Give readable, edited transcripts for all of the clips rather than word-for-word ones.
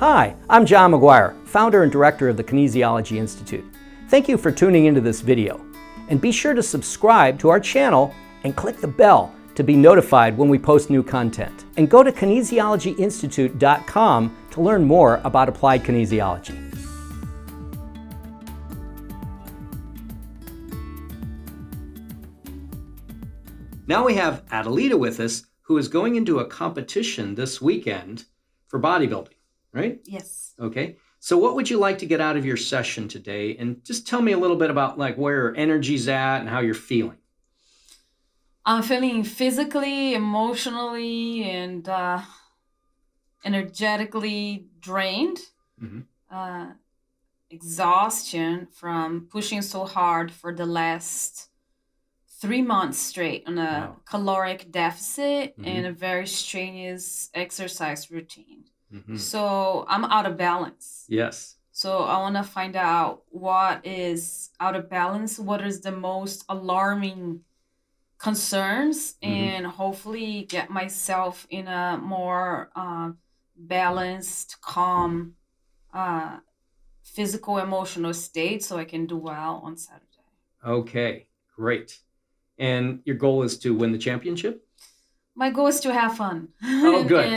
Hi, I'm John McGuire, founder and director of the Kinesiology Institute. Thank you for tuning into this video. And be sure to subscribe to our channel and click the bell to be notified when we post new content. And go to kinesiologyinstitute.com to learn more about applied kinesiology. Now we have Adelita with us, who is going into a competition this weekend for bodybuilding, right? Yes. Okay. So what would you like to get out of your session today? And just tell me a little bit about like where your energy's at and how you're feeling. I'm feeling physically, emotionally, and energetically drained. Exhaustion from pushing so hard for the last 3 months straight on a caloric deficit and a very strenuous exercise routine. So I'm out of balance. Yes. So I want to find out what is out of balance, what is the most alarming concerns, and hopefully get myself in a more balanced, calm, physical, emotional state so I can do well on Saturday. Okay, great. And your goal is to win the championship? My goal is to have fun. Oh, good.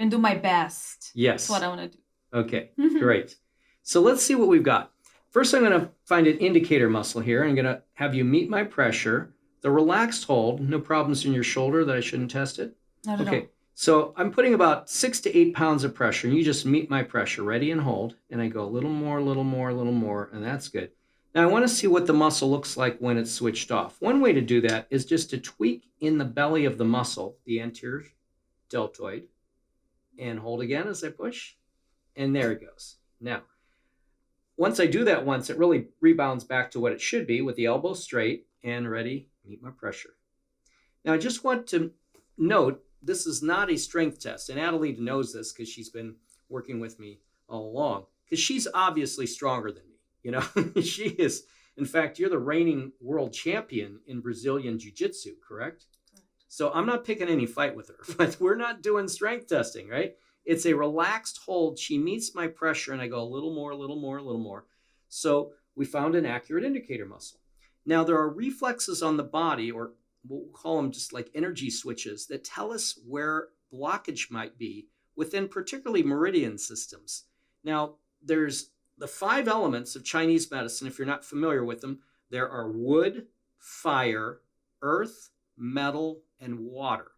And do my best. Yes. That's what I want to do. Okay, great. So let's see what we've got. First, I'm going to find an indicator muscle here. I'm going to have you meet my pressure. The relaxed hold, no problems in your shoulder that I shouldn't test it? Not at all. Okay, so I'm putting about 6 to 8 pounds of pressure, and you just meet my pressure. Ready and hold. And I go a little more, and that's good. Now, I want to see what the muscle looks like when it's switched off. One way to do that is just to tweak in the belly of the muscle, the anterior deltoid, and hold again as I push. And there it goes. Now, once I do that once, it really rebounds back to what it should be with the elbow straight and ready, meet my pressure. Now, I just want to note, this is not a strength test. And Adelita knows this because she's been working with me all along, because she's obviously stronger than me. You know, she is. In fact, you're the reigning world champion in Brazilian Jiu-Jitsu, correct? So I'm not picking any fight with her, but we're not doing strength testing, right? It's a relaxed hold. She meets my pressure and I go a little more. So we found an accurate indicator muscle. Now there are reflexes on the body, or we'll call them just like energy switches, that tell us where blockage might be within particularly meridian systems. Now there's the 5 elements of Chinese medicine. If you're not familiar with them, there are wood, fire, earth, metal, and water.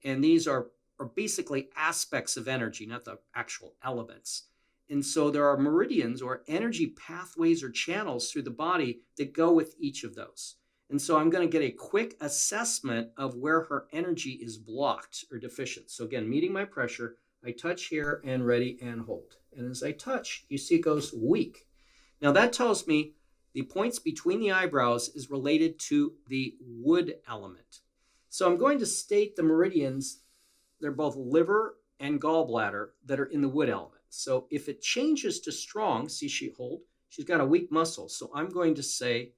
And these are basically aspects of energy, not the actual elements. And so there are meridians or energy pathways or channels through the body that go with each of those. And so I'm going to get a quick assessment of where her energy is blocked or deficient. So again, meeting my pressure, I touch here and ready and hold. And as I touch, you see it goes weak. Now that tells me the points between the eyebrows is related to the wood element. So I'm going to state the meridians. They're both liver and gallbladder that are in the wood element. So if it changes to strong, see she hold, she's got a weak muscle. So I'm going to say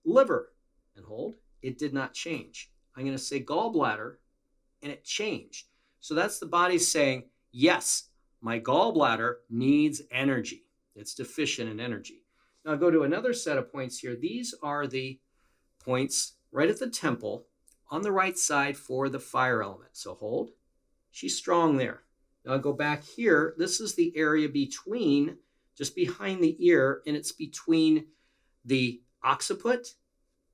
liver and hold. It did not change. I'm going to say gallbladder and it changed. So that's the body saying, yes, my gallbladder needs energy. It's deficient in energy. Now I'll go to another set of points here. These are the points right at the temple on the right side for the fire element. So hold. She's strong there. Now I'll go back here. This is the area between, just behind the ear, and it's between the occiput,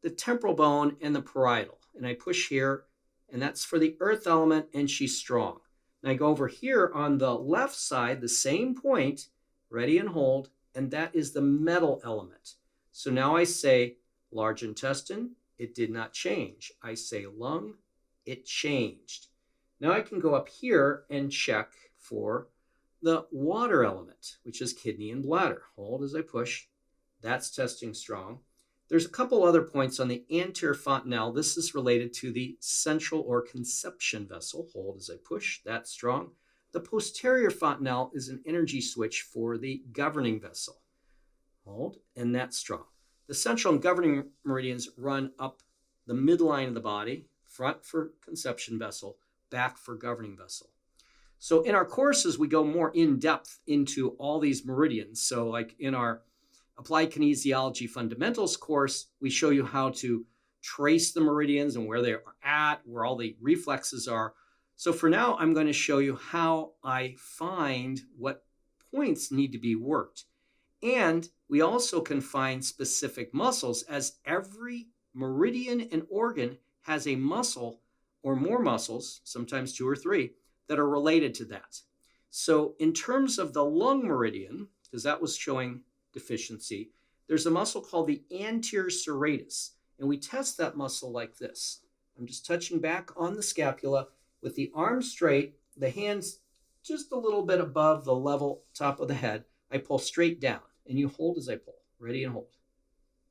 the temporal bone, and the parietal. And I push here, and that's for the earth element, and she's strong. And I go over here on the left side, the same point, ready and hold, and that is the metal element. So now I say large intestine, it did not change. I say lung, it changed. Now I can go up here and check for the water element, which is kidney and bladder. Hold as I push. That's testing strong. There's a couple other points on the anterior fontanelle. This is related to the central or conception vessel. Hold as I push. That's strong. The posterior fontanelle is an energy switch for the governing vessel. Hold, and that's strong. The central and governing meridians run up the midline of the body, front for conception vessel, back for governing vessel. So in our courses, we go more in depth into all these meridians. So like in our Applied Kinesiology Fundamentals course, we show you how to trace the meridians and where they are at, where all the reflexes are. So for now, I'm going to show you how I find what points need to be worked. And we also can find specific muscles, as every meridian and organ has a muscle or more muscles, sometimes 2 or 3, that are related to that. So in terms of the lung meridian, because that was showing deficiency, there's a muscle called the anterior serratus, and we test that muscle like this. I'm just touching back on the scapula with the arm straight, the hands just a little bit above the level top of the head. I pull straight down, and you hold as I pull. Ready and hold.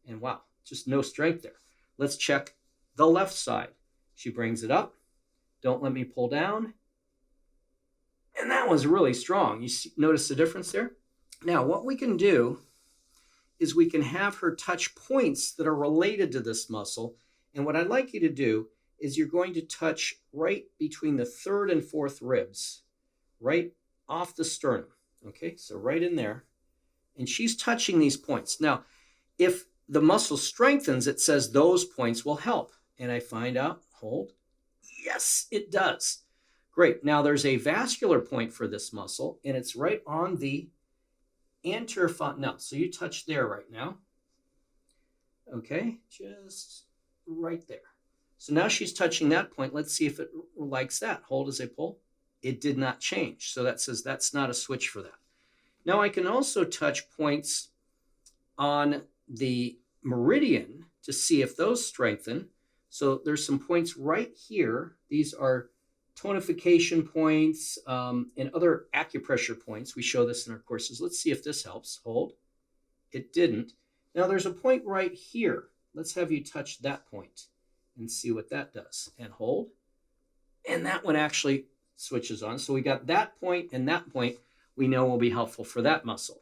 And wow, just no strength there. Let's check the left side. She brings it up. Don't let me pull down. And that was really strong. You notice the difference there? Now, what we can do is we can have her touch points that are related to this muscle. And what I'd like you to do is you're going to touch right between the 3rd and 4th ribs, right off the sternum. Okay, so right in there. And she's touching these points. Now, if the muscle strengthens, it says those points will help. And I find out, hold. Yes, it does. Great. Now there's a vascular point for this muscle, and it's right on the anterior fontanelle. So you touch there right now. Okay, just right there. So now she's touching that point. Let's see if it likes that. Hold as I pull. It did not change. So that says that's not a switch for that. Now I can also touch points on the meridian to see if those strengthen. So there's some points right here. These are tonification points and other acupressure points. We show this in our courses. Let's see if this helps. Hold. It didn't. Now there's a point right here. Let's have you touch that point and see what that does. And hold. And that one actually switches on. So we got that point and that point we know will be helpful for that muscle.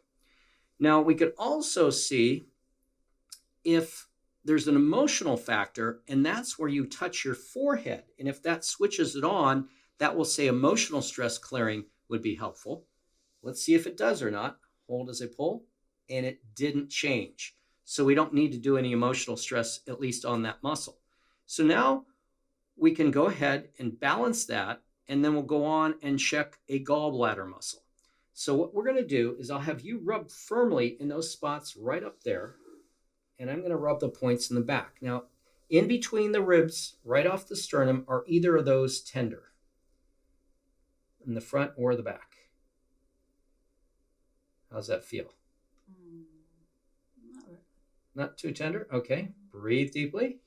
Now we could also see if there's an emotional factor, and that's where you touch your forehead. And if that switches it on, that will say emotional stress clearing would be helpful. Let's see if it does or not. Hold as I pull, and it didn't change. So we don't need to do any emotional stress, at least on that muscle. So now we can go ahead and balance that, and then we'll go on and check a gallbladder muscle. So what we're going to do is I'll have you rub firmly in those spots right up there. And I'm going to rub the points in the back. Now, in between the ribs, right off the sternum, are either of those tender? In the front or the back? How's that feel? Not too tender? Okay. Breathe deeply.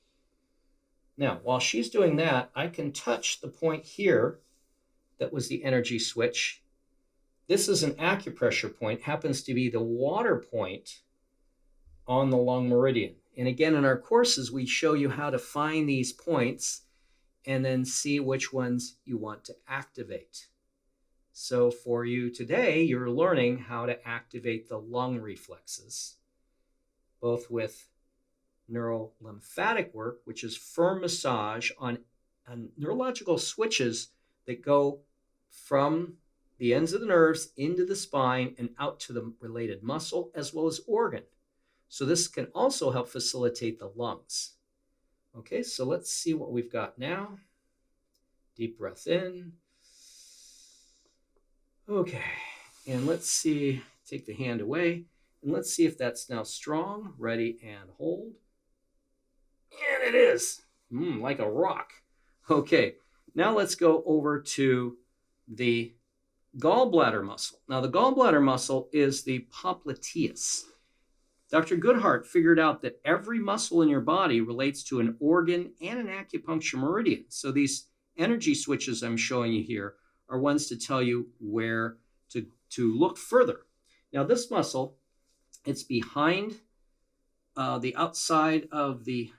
Now, while she's doing that, I can touch the point here that was the energy switch. This is an acupressure point, happens to be the water point on the lung meridian. And again, in our courses, we show you how to find these points and then see which ones you want to activate. So for you today, you're learning how to activate the lung reflexes, both with neurolymphatic work, which is firm massage on neurological switches that go from the ends of the nerves into the spine and out to the related muscle as well as organ. So this can also help facilitate the lungs. Okay, so let's see what we've got now. Deep breath in. Okay, and let's see, take the hand away, and let's see if that's now strong. Ready and hold. And it is, like a rock. Okay, now let's go over to the gallbladder muscle. Now the gallbladder muscle is the popliteus. Dr. Goodhart figured out that every muscle in your body relates to an organ and an acupuncture meridian. So these energy switches I'm showing you here are ones to tell you where to look further. Now this muscle, it's behind the outside of the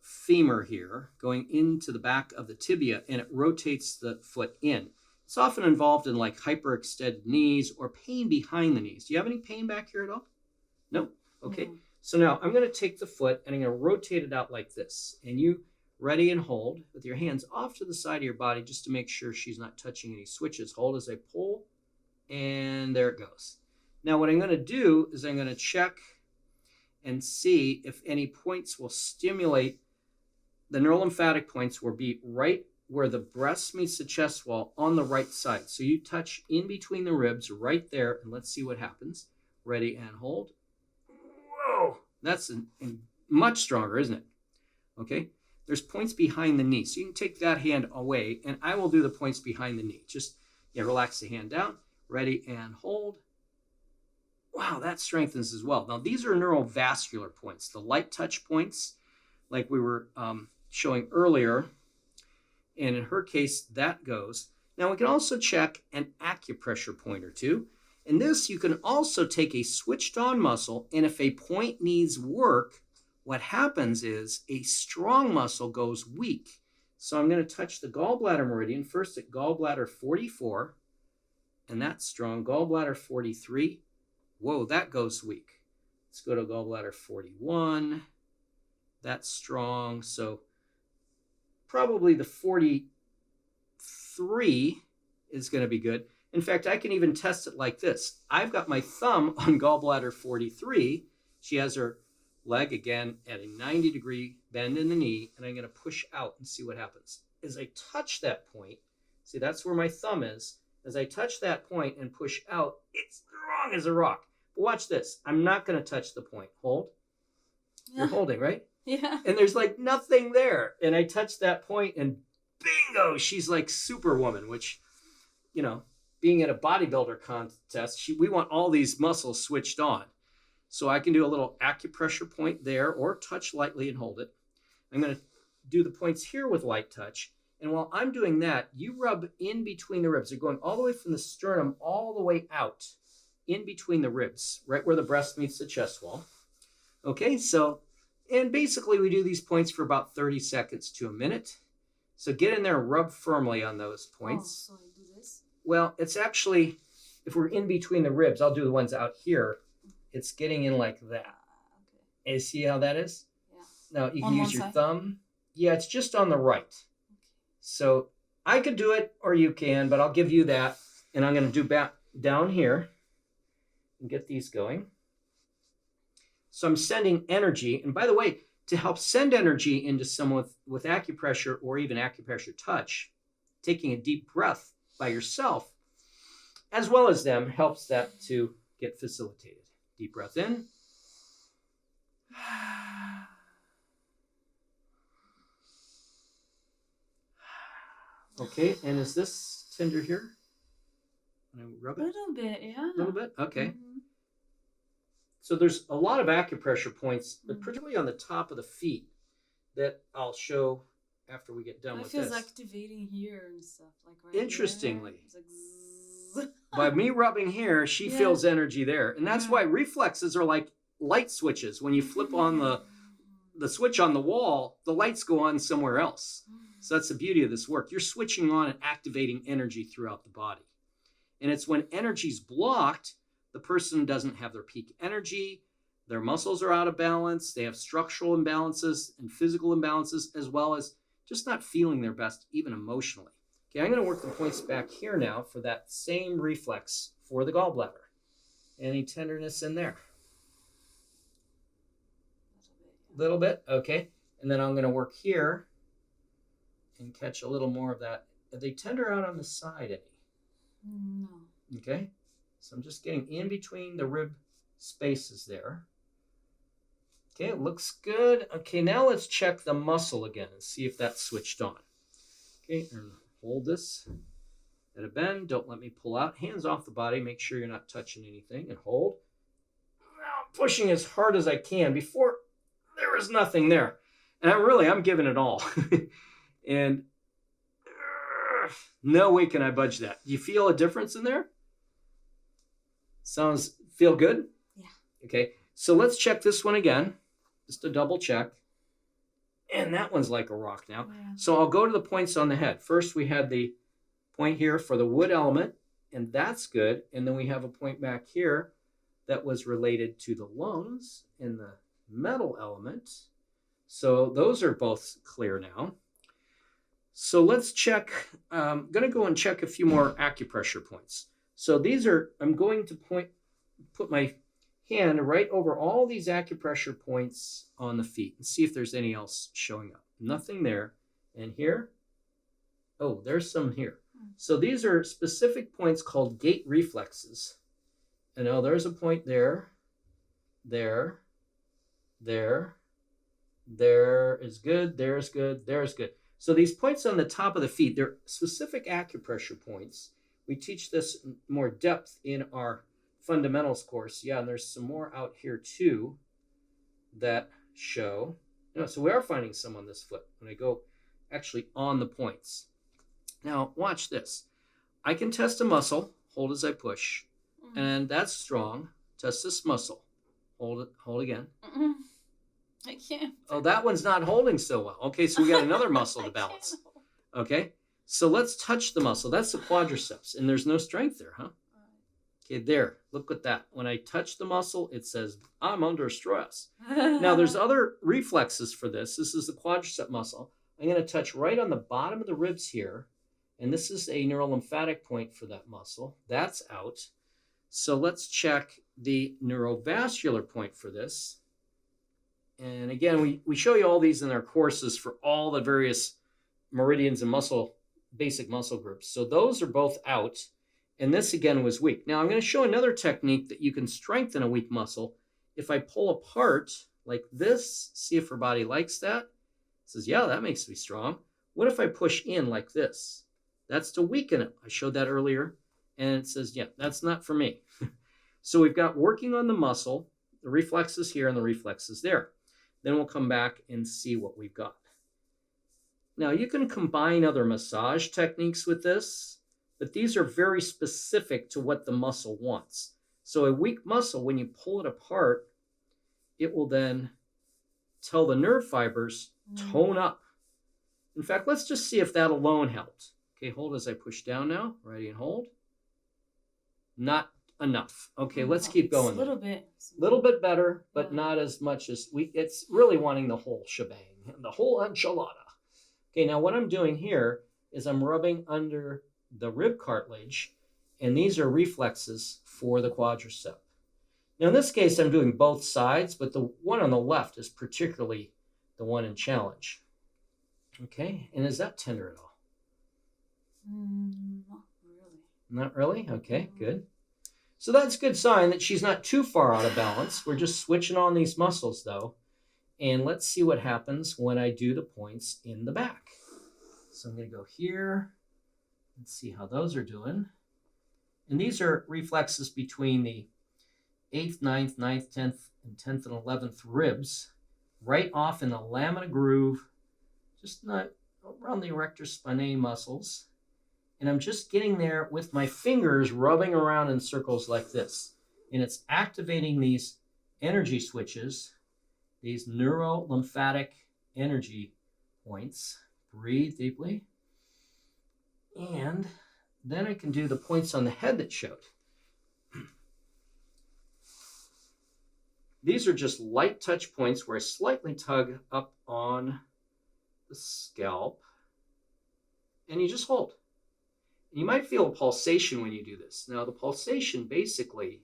femur here, going into the back of the tibia, and it rotates the foot in. It's often involved in like hyperextended knees or pain behind the knees. Do you have any pain back here at all? No? Okay. No. So now I'm going to take the foot and I'm going to rotate it out like this. And you Ready and hold with your hands off to the side of your body just to make sure she's not touching any switches. Hold as I pull, and there it goes. Now what I'm going to do is I'm going to check and see if any points will stimulate. The neurolymphatic points will be right where the breast meets the chest wall on the right side. So you touch in between the ribs right there, and let's see what happens. Ready and hold. Whoa, that's much stronger, isn't it? Okay, there's points behind the knee. So you can take that hand away, and I will do the points behind the knee. Just relax the hand down. Ready and hold. Wow, that strengthens as well. Now, these are neurovascular points, the light touch points, like we were showing earlier. And in her case, that goes. Now, we can also check an acupressure point or two. In this, you can also take a switched on muscle, and if a point needs work, what happens is a strong muscle goes weak. So I'm going to touch the gallbladder meridian first at gallbladder 44, and that's strong. Gallbladder 43. Whoa, that goes weak. Let's go to gallbladder 41. That's strong. So probably the 43 is going to be good. In fact, I can even test it like this. I've got my thumb on gallbladder 43. She has her leg again at a 90-degree bend in the knee, and I'm going to push out and see what happens. As I touch that point, see, that's where my thumb is. As I touch that point and push out, it's strong as a rock. But watch this. I'm not going to touch the point. Hold. Yeah. You're holding, right? Yeah. And there's like nothing there. And I touch that point, and bingo, she's like Superwoman, which, being at a bodybuilder contest, we want all these muscles switched on. So I can do a little acupressure point there, or touch lightly and hold it. I'm going to do the points here with light touch. And while I'm doing that, you rub in between the ribs. You're going all the way from the sternum all the way out in between the ribs, right where the breast meets the chest wall. Okay, and basically we do these points for about 30 seconds to a minute. So get in there and rub firmly on those points. Oh, so I do this? Well, it's actually, if we're in between the ribs, I'll do the ones out here. It's getting in like that. Okay. And see how that is? Yeah. Now you can use your thumb. Yeah, it's just on the right. Okay. So I could do it, or you can, but I'll give you that. And I'm going to do back down here and get these going. So I'm sending energy. And by the way, to help send energy into someone with acupressure or even acupressure touch, taking a deep breath by yourself, as well as them, helps that to get facilitated. Deep breath in. Okay, and is this tender here? Can I rub it? A little bit, yeah. A little bit? Okay. Mm-hmm. So there's a lot of acupressure points, but particularly on the top of the feet, that I'll show after we get done with this. It feels activating here and stuff. Like right Interestingly. Like by me rubbing here, she feels energy there. And that's why reflexes are like light switches. When you flip on the switch on the wall, the lights go on somewhere else. So that's the beauty of this work. You're switching on and activating energy throughout the body. And it's when energy's blocked, the person doesn't have their peak energy, their muscles are out of balance, they have structural imbalances and physical imbalances, as well as just not feeling their best, even emotionally. Okay, I'm going to work the points back here now for that same reflex for the gallbladder. Any tenderness in there? A little bit, okay. And then I'm going to work here and catch a little more of that. Are they tender out on the side any? No. Okay, so I'm just getting in between the rib spaces there. Okay, it looks good. Okay, now let's check the muscle again and see if that's switched on. Okay, and hold this at a bend. Don't let me pull out. Hands off the body. Make sure you're not touching anything. And hold. Now I'm pushing as hard as I can. Before, there was nothing there. And I'm giving it all. And no way can I budge that. Do you feel a difference in there? Feel good? Yeah. Okay, so let's check this one again. Just a double check. And that one's like a rock now. Yeah. So I'll go to the points on the head. First, we had the point here for the wood element, and that's good. And then we have a point back here that was related to the lungs and the metal element. So those are both clear now. So let's check. I'm going to go and check a few more acupressure points. So these are, I'm going to put my hand right over all these acupressure points on the feet and see if there's any else showing up. Nothing there. And here, oh, there's some here. So these are specific points called gait reflexes. And oh, there's a point there, there is good, there's good, there's good. So these points on the top of the feet, they're specific acupressure points. We teach this in more depth in our fundamentals course. Yeah, and there's some more out here too that show. So we are finding some on this foot when I go actually on the points. Now watch this. I can test a muscle, hold as I push, and that's strong. Test this muscle. Hold again. I can't. Oh, that one's not holding so well. Okay, so we got another muscle to balance. Okay, so let's touch the muscle. That's the quadriceps, and there's no strength there, huh? Okay, there. Look at that. When I touch the muscle, it says, I'm under stress. Now, there's other reflexes for this. This is the quadricep muscle. I'm going to touch right on the bottom of the ribs here, and this is a neurolymphatic point for that muscle. That's out. So let's check the neurovascular point for this. And again, we show you all these in our courses for all the various meridians and basic muscle groups. So those are both out. And this again was weak. Now I'm going to show another technique that you can strengthen a weak muscle. If I pull apart like this, see if her body likes that. It says, yeah, that makes me strong. What if I push in like this? That's to weaken it. I showed that earlier. And it says, yeah, that's not for me. So we've got working on the muscle, the reflexes here and the reflexes there. Then we'll come back and see what we've got. Now you can combine other massage techniques with this, but these are very specific to what the muscle wants. So a weak muscle, when you pull it apart, it will then tell the nerve fibers, tone up. In fact, let's just see if that alone helped. Okay, hold as I push down now. Ready and hold. Not enough. Okay, let's keep going. A little bit. Little bit better, but not as much as it's really wanting the whole shebang, the whole enchilada. Okay, now what I'm doing here is I'm rubbing under the rib cartilage, and these are reflexes for the quadricep. Now in this case, I'm doing both sides, but the one on the left is particularly the one in challenge. Okay, and is that tender at all? Not really. Not really? Okay, good. So that's a good sign that she's not too far out of balance. We're just switching on these muscles though. And let's see what happens when I do the points in the back. So I'm going to go here. Let's see how those are doing. And these are reflexes between the 8th, 9th, 9th, 10th, and 10th and 11th ribs, right off in the lamina groove, just not around the erector spinae muscles. And I'm just getting there with my fingers rubbing around in circles like this. And it's activating these energy switches, these neurolymphatic energy points. Breathe deeply. And then I can do the points on the head that showed. These are just light touch points where I slightly tug up on the scalp. And you just hold. You might feel a pulsation when you do this. Now, the pulsation basically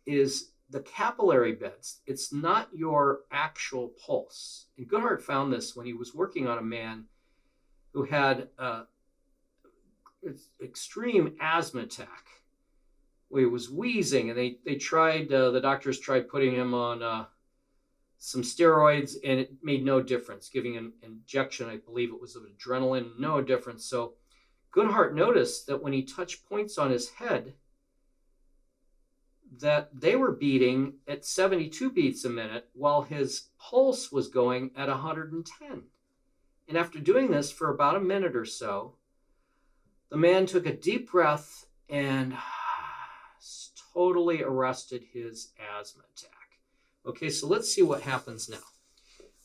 is the capillary beds. It's not your actual pulse. And Goodhart found this when he was working on a man who had extreme asthma attack, where he was wheezing, and they tried, the doctors tried putting him on some steroids, and it made no difference. Giving an injection, I believe it was of adrenaline, no difference. So Goodhart noticed that when he touched points on his head, that they were beating at 72 beats a minute while his pulse was going at 110. And after doing this for about a minute or so, the man took a deep breath and totally arrested his asthma attack. Okay, so let's see what happens now.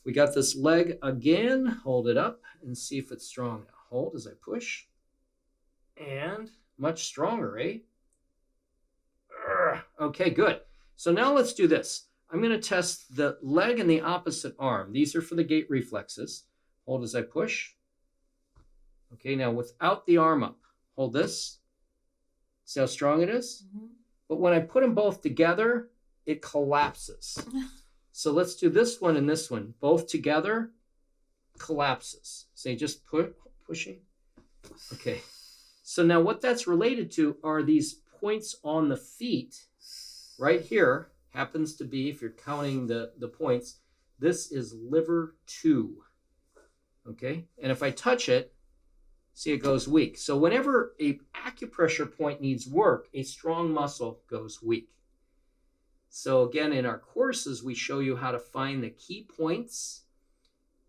We got this leg again. Hold it up and see if it's strong now. Hold as I push. And much stronger, eh? Okay, good. So now let's do this. I'm going to test the leg and the opposite arm. These are for the gait reflexes. Hold as I push. Okay, now without the arm up, hold this. See how strong it is? Mm-hmm. But when I put them both together, it collapses. So let's do this one and this one. Both together, collapses. Say just pushing. Okay. So now what that's related to are these points on the feet. Right here happens to be, if you're counting the points, this is liver 2. Okay? And if I touch it, see it goes weak. So whenever a acupressure point needs work, a strong muscle goes weak. So again, in our courses, we show you how to find the key points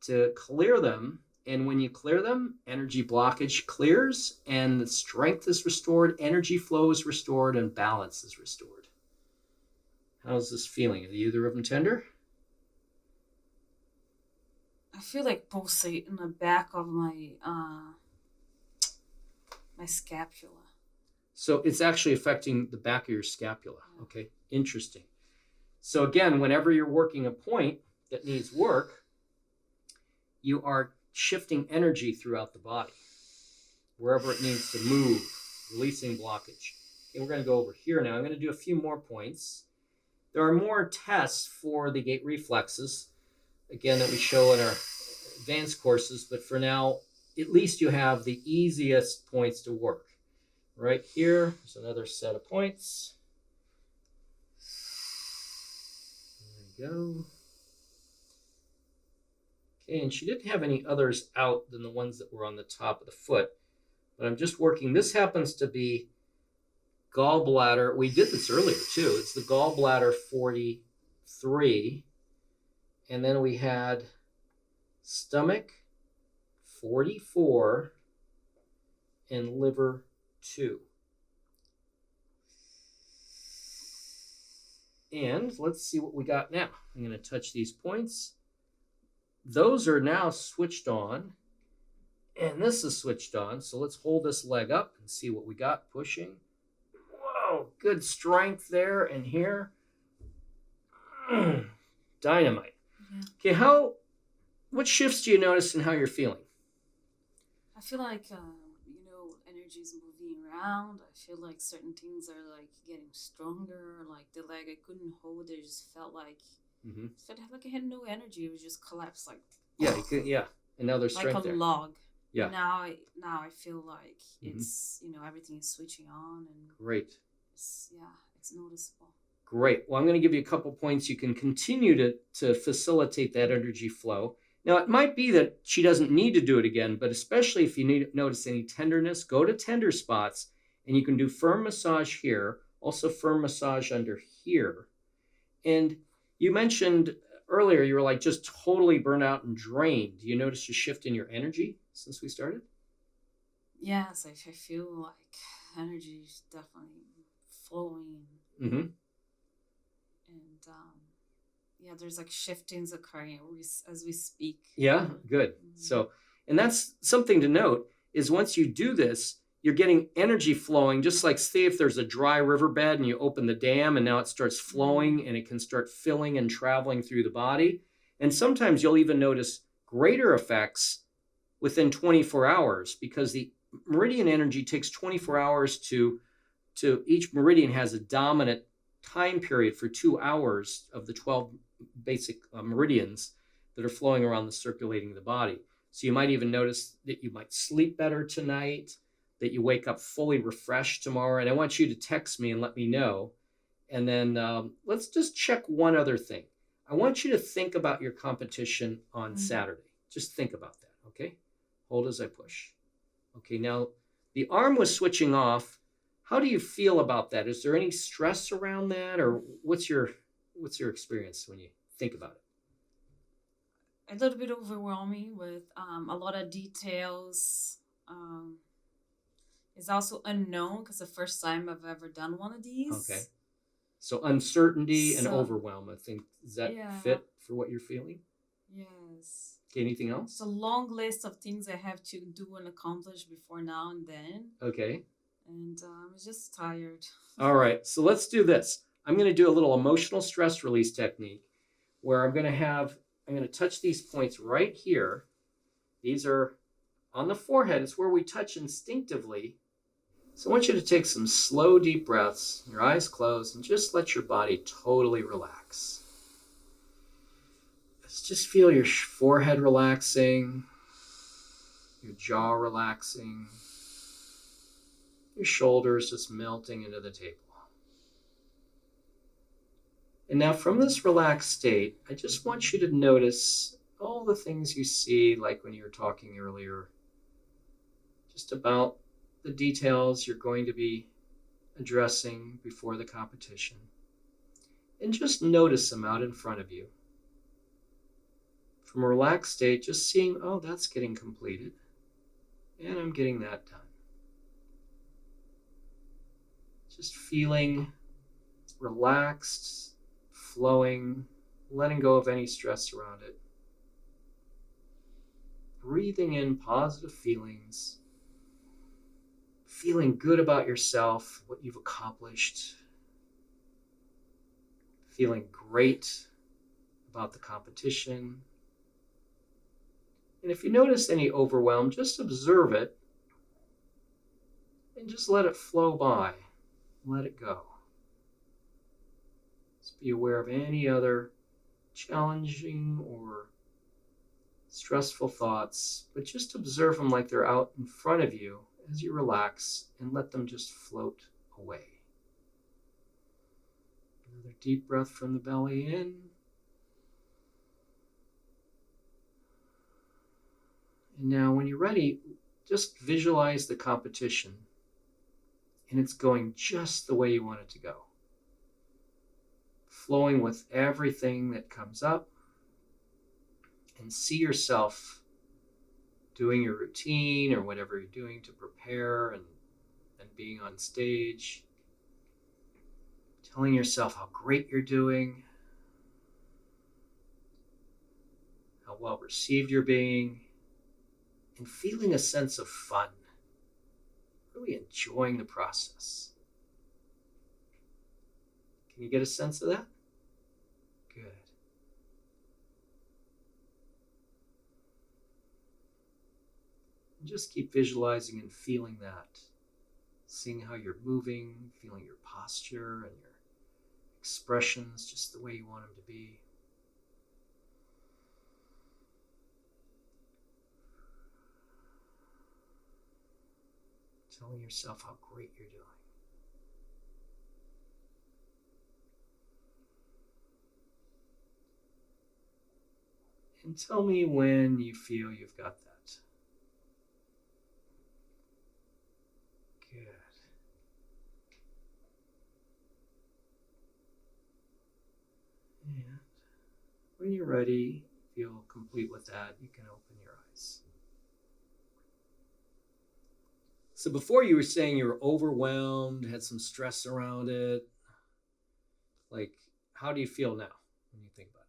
to clear them. And when you clear them, energy blockage clears and the strength is restored, energy flow is restored, and balance is restored. How's this feeling? Are either of them tender? I feel like pulsate in the back of my my scapula. So it's actually affecting the back of your scapula. Okay, interesting. So again, whenever you're working a point that needs work, you are shifting energy throughout the body, wherever it needs to move, releasing blockage. Okay, we're going to go over here now. I'm going to do a few more points. There are more tests for the gait reflexes, again, that we show in our advanced courses, but for now, at least you have the easiest points to work. Right here, there's another set of points. There we go. Okay, and she didn't have any others out than the ones that were on the top of the foot, but I'm just working. This happens to be gallbladder. We did this earlier too. It's the gallbladder 43, and then we had stomach 44 and liver 2. And let's see what we got now. I'm going to touch these points. Those are now switched on, and this is switched on. So let's hold this leg up and see what we got. Pushing. Whoa, good strength there and here. Dynamite. Yeah. Okay, what shifts do you notice in how you're feeling? I feel like energy is moving around. I feel like certain things are like getting stronger. Like the leg I couldn't hold, it just felt like I had no energy. It was just collapsed like and now there's strength like a there. log. Yeah. Now I feel like it's everything is switching on and great. It's noticeable. Great. Well, I'm going to give you a couple points you can continue to facilitate that energy flow. Now, it might be that she doesn't need to do it again, but especially if you notice any tenderness, go to tender spots, and you can do firm massage here, also firm massage under here. And you mentioned earlier you were like just totally burnt out and drained. Do you notice a shift in your energy since we started? Yes, I feel like energy is definitely flowing. Mm-hmm. And there's like shiftings occurring as we speak. Yeah, good. Mm-hmm. So, and that's something to note is once you do this, you're getting energy flowing, just like say if there's a dry riverbed and you open the dam and now it starts flowing and it can start filling and traveling through the body. And sometimes you'll even notice greater effects within 24 hours because the meridian energy takes 24 hours to each meridian has a dominant time period for 2 hours of the 12 basic meridians that are flowing around the circulating the body. So you might even notice that you might sleep better tonight, that you wake up fully refreshed tomorrow. And I want you to text me and let me know. And then let's just check one other thing. I want you to think about your competition on Saturday. Just think about that, okay? Hold as I push. Okay, now the arm was switching off. How do you feel about that? Is there any stress around that, or what's your experience when you think about it? A little bit overwhelming with a lot of details. It's also unknown because the first time I've ever done one of these. Okay. So uncertainty and overwhelm, I think. Does that fit for what you're feeling? Yes. Okay, anything else? It's a long list of things I have to do and accomplish before now and then. Okay. And I'm just tired. All right. So let's do this. I'm going to do a little emotional stress release technique where I'm going to touch these points right here. These are on the forehead. It's where we touch instinctively. So I want you to take some slow, deep breaths, your eyes closed, and just let your body totally relax. Just feel your forehead relaxing, your jaw relaxing, your shoulders just melting into the table. And now from this relaxed state, I just want you to notice all the things you see, like when you were talking earlier, just about the details you're going to be addressing before the competition. And just notice them out in front of you. From a relaxed state, just seeing, oh, that's getting completed. And I'm getting that done. Just feeling relaxed, flowing, letting go of any stress around it. Breathing in positive feelings. Feeling good about yourself, what you've accomplished. Feeling great about the competition. And if you notice any overwhelm, just observe it and just let it flow by. Let it go. Just be aware of any other challenging or stressful thoughts, but just observe them like they're out in front of you as you relax and let them just float away. Another deep breath from the belly in. And now when you're ready, just visualize the competition and it's going just the way you want it to go. Flowing with everything that comes up, and see yourself doing your routine or whatever you're doing to prepare and being on stage, telling yourself how great you're doing, how well received you're being, and feeling a sense of fun, really enjoying the process. Can you get a sense of that? Good. And just keep visualizing and feeling that. Seeing how you're moving, feeling your posture and your expressions just the way you want them to be. Telling yourself how great you're doing. And tell me when you feel you've got that. Good. And when you're ready, feel complete with that, you can open your eyes. So before you were saying you were overwhelmed, had some stress around it. Like, how do you feel now when you think about it?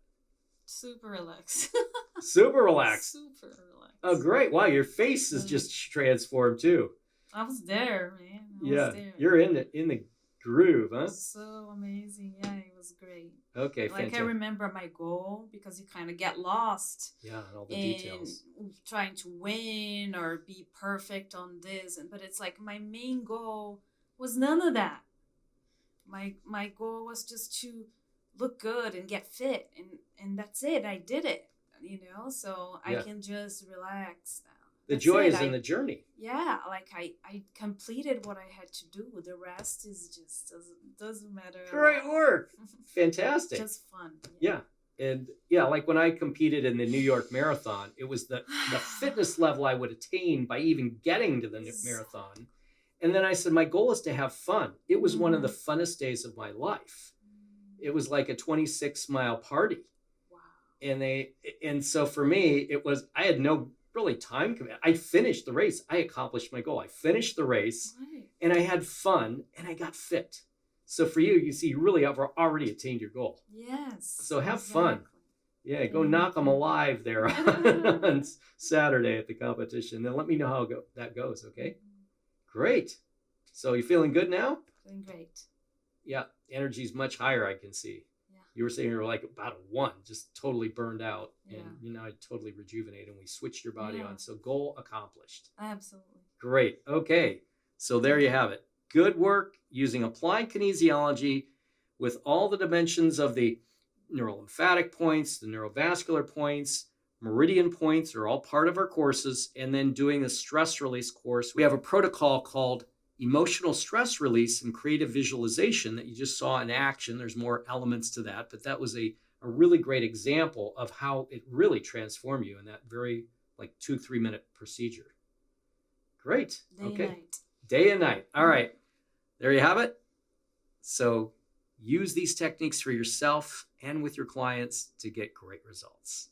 Super relaxed. Super relaxed. Super relaxed. Oh, great. Wow, your face is just transformed too. I was there, man. I Yeah, was there. you're in the groove, huh? So amazing. Yeah, it was great. Okay, Like fantastic. I remember my goal because you kind of get lost Yeah, and all the in details. trying to win or be perfect on this, but it's like my main goal was none of that. My goal was just to look good and get fit, and that's it. I did it, so I can just relax now. The joy is in the journey. Yeah, like I completed what I had to do. The rest is just doesn't matter. Great work. Fantastic. Just fun. Yeah. And yeah, like when I competed in the New York Marathon, it was the fitness level I would attain by even getting to the marathon. And then I said, my goal is to have fun. It was one of the funnest days of my life. It was like a 26-mile party. Wow. And so for me, I had no really time commitment. I finished the race. I accomplished my goal. I finished the race and I had fun and I got fit. So for you, you see, you really have already attained your goal. Yes. So have fun. Yeah, go knock them alive there on Saturday at the competition. Then let me know how that goes, okay? Great. So you feeling good now? Feeling great. Yeah, energy's much higher, I can see. Yeah. You were saying you were like about a 1, just totally burned out, Yeah. and you know, totally rejuvenated, and we switched your body Yeah. on. So goal accomplished. Absolutely. Great. Okay. So there you have it. Good work using applied kinesiology with all the dimensions of the neurolymphatic points, the neurovascular points, meridian points are all part of our courses. And then doing a stress release course. We have a protocol called emotional stress release and creative visualization that you just saw in action. There's more elements to that, but that was a really great example of how it really transformed you in that very like 2-3 minute procedure. Great. Day okay. and night. Day and night. All right. There you have it. So use these techniques for yourself and with your clients to get great results.